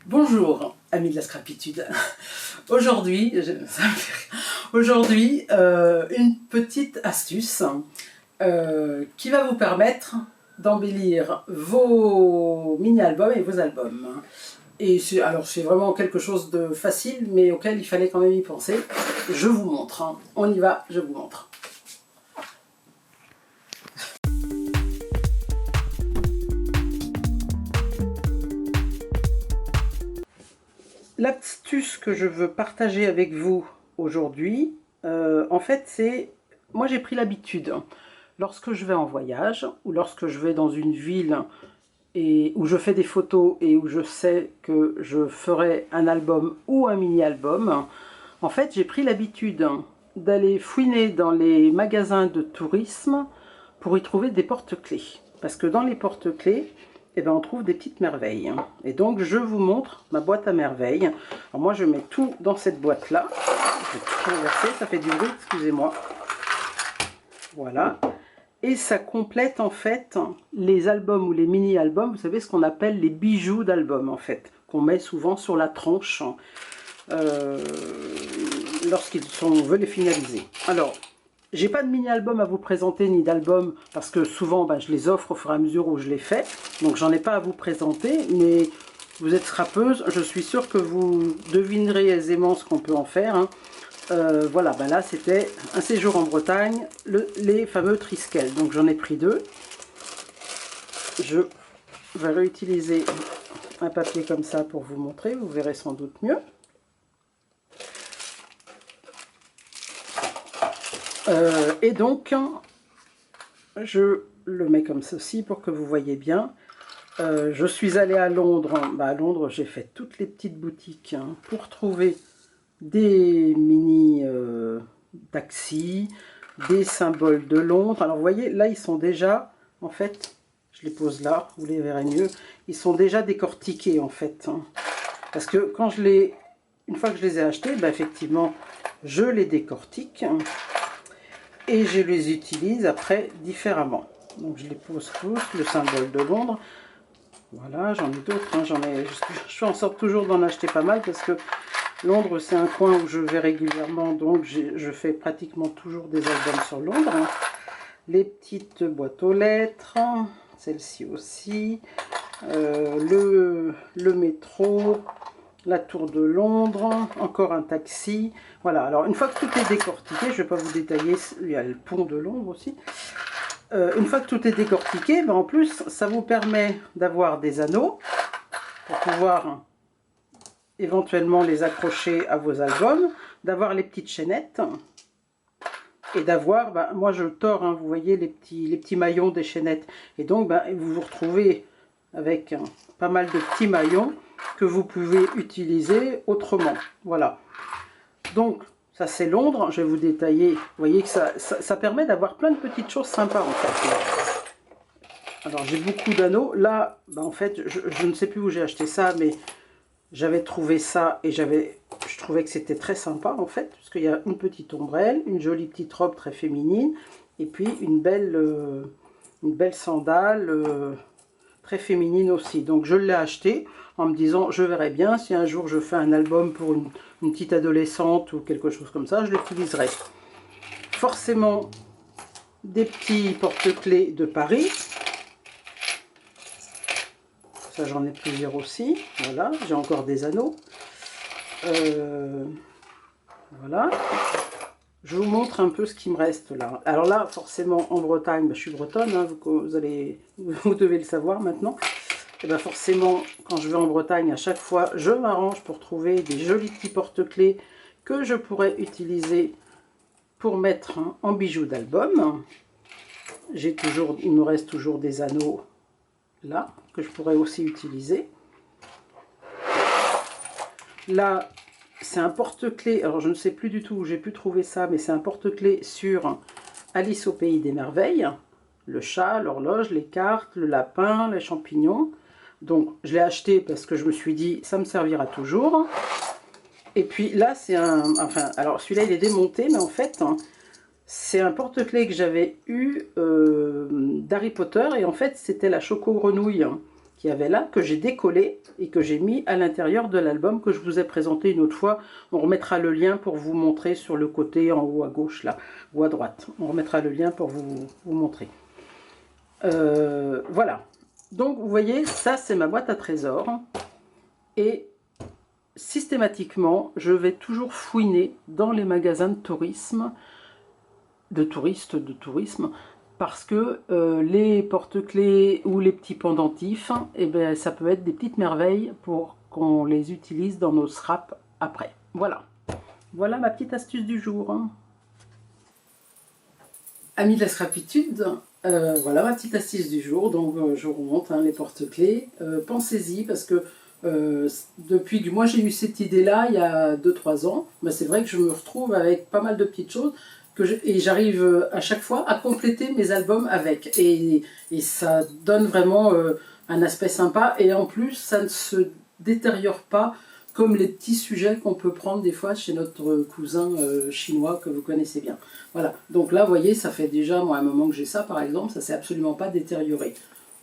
Bonjour, amis de la scrapitude. Aujourd'hui, une petite astuce qui va vous permettre d'embellir vos mini-albums et vos albums. Et c'est vraiment quelque chose de facile, mais auquel il fallait quand même y penser. Je vous montre. On y va, je vous montre. L'astuce que je veux partager avec vous aujourd'hui, en fait, c'est... Moi, j'ai pris l'habitude, lorsque je vais en voyage, ou lorsque je vais dans une ville et où je fais des photos et où je sais que je ferai un album ou un mini-album, en fait, j'ai pris l'habitude d'aller fouiner dans les magasins de tourisme pour y trouver des porte-clés. Parce que dans les porte-clés, eh ben, on trouve des petites merveilles. Et donc, je vous montre ma boîte à merveilles. Alors moi, je mets tout dans cette boîte-là. Je vais tout renverser, ça fait du bruit, excusez-moi. Voilà. Et ça complète, en fait, les albums ou les mini-albums. Vous savez, ce qu'on appelle les bijoux d'album, en fait. Qu'on met souvent sur la tranche lorsqu'on veut les finaliser. Alors, j'ai pas de mini-album à vous présenter, ni d'album, parce que souvent je les offre au fur et à mesure où je les fais. Donc j'en ai pas à vous présenter, mais vous êtes scrapeuse, je suis sûre que vous devinerez aisément ce qu'on peut en faire. Voilà, là c'était un séjour en Bretagne, les fameux Triskel. Donc j'en ai pris deux. Je vais réutiliser un papier comme ça pour vous montrer, vous verrez sans doute mieux. Et donc, je le mets comme ceci pour que vous voyez bien. Je suis allée à Londres. À Londres, j'ai fait toutes les petites boutiques pour trouver des mini taxis, des symboles de Londres. Alors, vous voyez, là, ils sont déjà, en fait, je les pose là, vous les verrez mieux, ils sont déjà décortiqués, en fait. Parce que quand une fois que je les ai achetés, effectivement, je les décortique. Et je les utilise après différemment. Donc je les pose tous, le symbole de Londres. Voilà, j'en ai d'autres. Je fais en sorte toujours d'en acheter pas mal parce que Londres, c'est un coin où je vais régulièrement. Donc je fais pratiquement toujours des albums sur Londres. Les petites boîtes aux lettres, celle-ci aussi. Le métro. La tour de Londres, encore un taxi. Voilà, alors une fois que tout est décortiqué, je ne vais pas vous détailler, il y a le pont de Londres aussi. Une fois que tout est décortiqué, en plus, ça vous permet d'avoir des anneaux pour pouvoir éventuellement les accrocher à vos albums, d'avoir les petites chaînettes et d'avoir, moi je tords, vous voyez les petits maillons des chaînettes. Et donc, vous vous retrouvez avec pas mal de petits maillons que vous pouvez utiliser autrement. Voilà. Donc, ça c'est Londres. Je vais vous détailler. Vous voyez que ça permet d'avoir plein de petites choses sympas en fait. Alors, j'ai beaucoup d'anneaux. Là, en fait, je ne sais plus où j'ai acheté ça, mais j'avais trouvé ça et je trouvais que c'était très sympa en fait, parce qu'il y a une petite ombrelle, une jolie petite robe très féminine, et puis une belle sandale très féminine aussi. Donc je l'ai acheté en me disant je verrai bien si un jour je fais un album pour une petite adolescente ou quelque chose comme ça, je l'utiliserai. Forcément des petits porte-clés de Paris. Ça j'en ai plusieurs aussi. Voilà, j'ai encore des anneaux. Voilà. Je vous montre un peu ce qui me reste là. Alors là, forcément, en Bretagne, je suis bretonne, vous devez le savoir maintenant. Et forcément, quand je vais en Bretagne, à chaque fois, je m'arrange pour trouver des jolis petits porte-clés que je pourrais utiliser pour mettre en bijoux d'album. Il me reste toujours des anneaux là, que je pourrais aussi utiliser. Là, c'est un porte-clés, alors je ne sais plus du tout où j'ai pu trouver ça, mais c'est un porte-clés sur Alice au pays des merveilles. Le chat, l'horloge, les cartes, le lapin, les champignons. Donc je l'ai acheté parce que je me suis dit ça me servira toujours. Et puis là c'est alors celui-là il est démonté, mais en fait c'est un porte-clés que j'avais eu d'Harry Potter, et en fait c'était la Choco Grenouille qu'il y avait là, que j'ai décollé et que j'ai mis à l'intérieur de l'album que je vous ai présenté une autre fois. On remettra le lien pour vous montrer sur le côté en haut à gauche là, ou à droite. On remettra le lien pour vous montrer. Voilà. Donc vous voyez, ça c'est ma boîte à trésors. Et systématiquement, je vais toujours fouiner dans les magasins de tourisme, de tourisme, parce que les porte-clés ou les petits pendentifs, eh bien, ça peut être des petites merveilles pour qu'on les utilise dans nos scraps après. Voilà. Voilà ma petite astuce du jour. Amis de la scrapitude, voilà ma petite astuce du jour. Donc je vous montre les porte-clés. Pensez-y parce que depuis que moi j'ai eu cette idée-là il y a 2-3 ans, ben, c'est vrai que je me retrouve avec pas mal de petites choses et j'arrive à chaque fois à compléter mes albums avec. Et ça donne vraiment un aspect sympa et en plus ça ne se détériore pas comme les petits sujets qu'on peut prendre des fois chez notre cousin chinois que vous connaissez bien. Voilà, donc là vous voyez ça fait déjà moi un moment que j'ai ça par exemple, ça s'est absolument pas détérioré.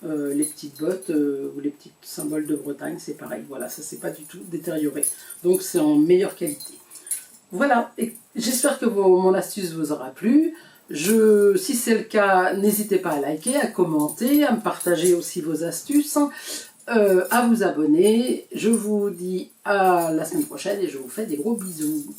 Les petites bottes ou les petits symboles de Bretagne, c'est pareil. Voilà, ça s'est pas du tout détérioré. Donc c'est en meilleure qualité. Voilà, et j'espère que mon astuce vous aura plu. Si c'est le cas, n'hésitez pas à liker, à commenter, à me partager aussi vos astuces, à vous abonner. Je vous dis à la semaine prochaine et je vous fais des gros bisous.